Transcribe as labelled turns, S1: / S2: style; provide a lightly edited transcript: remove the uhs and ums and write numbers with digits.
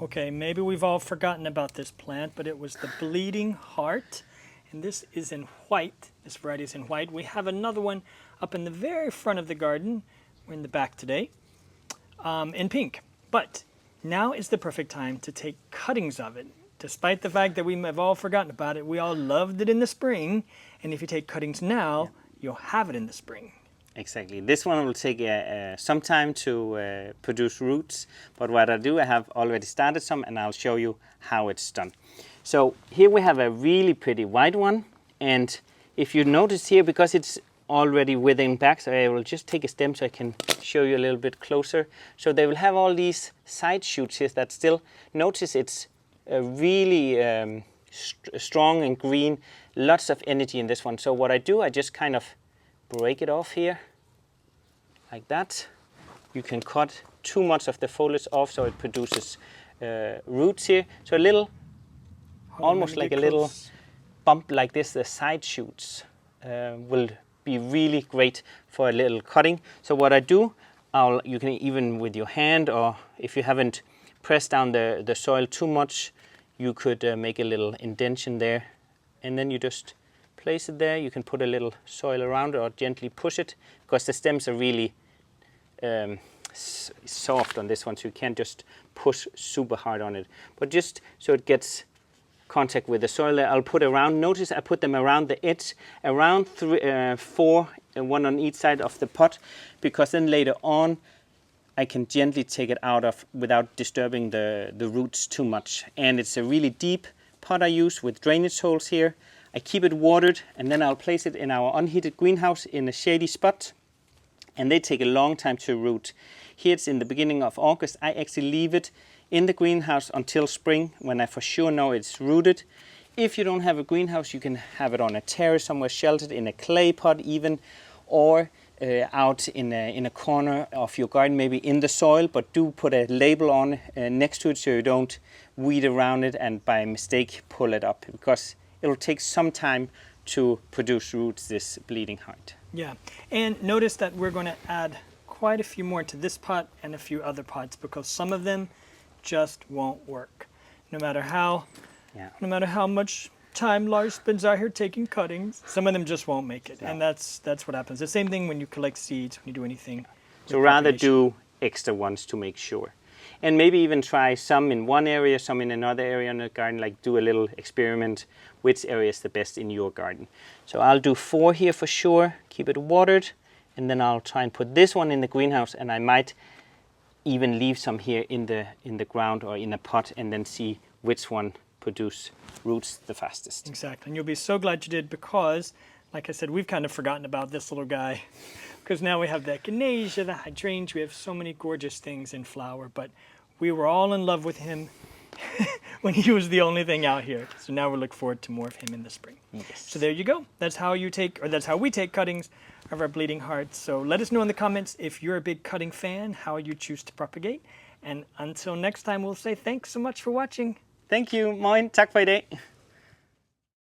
S1: Okay, maybe we've all forgotten about this plant, but it was the bleeding heart. And this is in white. This variety is in white. We have another one up in the very front of the garden. We're in the back today, in pink. But now is the perfect time to take cuttings of it. Despite the fact that we have all forgotten about it, we all loved it in the spring. And if you take cuttings now, you'll have it in the spring.
S2: Exactly. This one will take some time to produce roots, but what I do, I have already started some and I'll show you how it's done. So here we have a really pretty white one, and if you notice here, because it's already withing back, so I will just take a stem so I can show you a little bit closer. So they will have all these side shoots here that still, notice it's really strong and green, lots of energy in this one. So what I do, I just kind of break it off here, like that. You can cut too much of the foliage off so it produces roots here. So a little, almost like a little bump like this, the side shoots will be really great for a little cutting. So what I do, you can even with your hand, or if you haven't pressed down the soil too much, you could make a little indentation there, and then you just place it there. You can put a little soil around it or gently push it, because the stems are really soft on this one, so you can't just push super hard on it. But just so it gets contact with the soil there, I'll put around, notice I put them around the edge, around 4, one on each side of the pot, because then later on I can gently take it out of without disturbing the roots too much. And it's a really deep pot I use with drainage holes here. I keep it watered, and then I'll place it in our unheated greenhouse in a shady spot, and they take a long time to root. Here it's in the beginning of August. I actually leave it in the greenhouse until spring, when I for sure know it's rooted. If you don't have a greenhouse, you can have it on a terrace somewhere sheltered, in a clay pot even, or out in a corner of your garden, maybe in the soil, but do put a label on next to it so you don't weed around it and by mistake pull it up, because it'll take some time to produce roots, this bleeding heart.
S1: Yeah, and notice that we're going to add quite a few more to this pot and a few other pots, because some of them just won't work. No matter how much time Lars spends out here taking cuttings, some of them just won't make it. No. And that's what happens. The same thing when you collect seeds, when you do anything.
S2: So rather do extra ones to make sure. And maybe even try some in one area, some in another area in the garden, like do a little experiment, which area is the best in your garden. So I'll do 4 here for sure, keep it watered, and then I'll try and put this one in the greenhouse, and I might even leave some here in the ground or in a pot, and then see which one produce roots the fastest.
S1: Exactly, and you'll be so glad you did, because, like I said, we've kind of forgotten about this little guy. Because now we have the echinacea, the hydrangea, we have so many gorgeous things in flower, but we were all in love with him when he was the only thing out here. So now we look forward to more of him in the spring.
S2: Yes.
S1: So there you go. That's how we take cuttings of our bleeding hearts. So let us know in the comments if you're a big cutting fan, how you choose to propagate. And until next time, we'll say thanks so much for watching.
S2: Thank you. Moin. Tack för idag.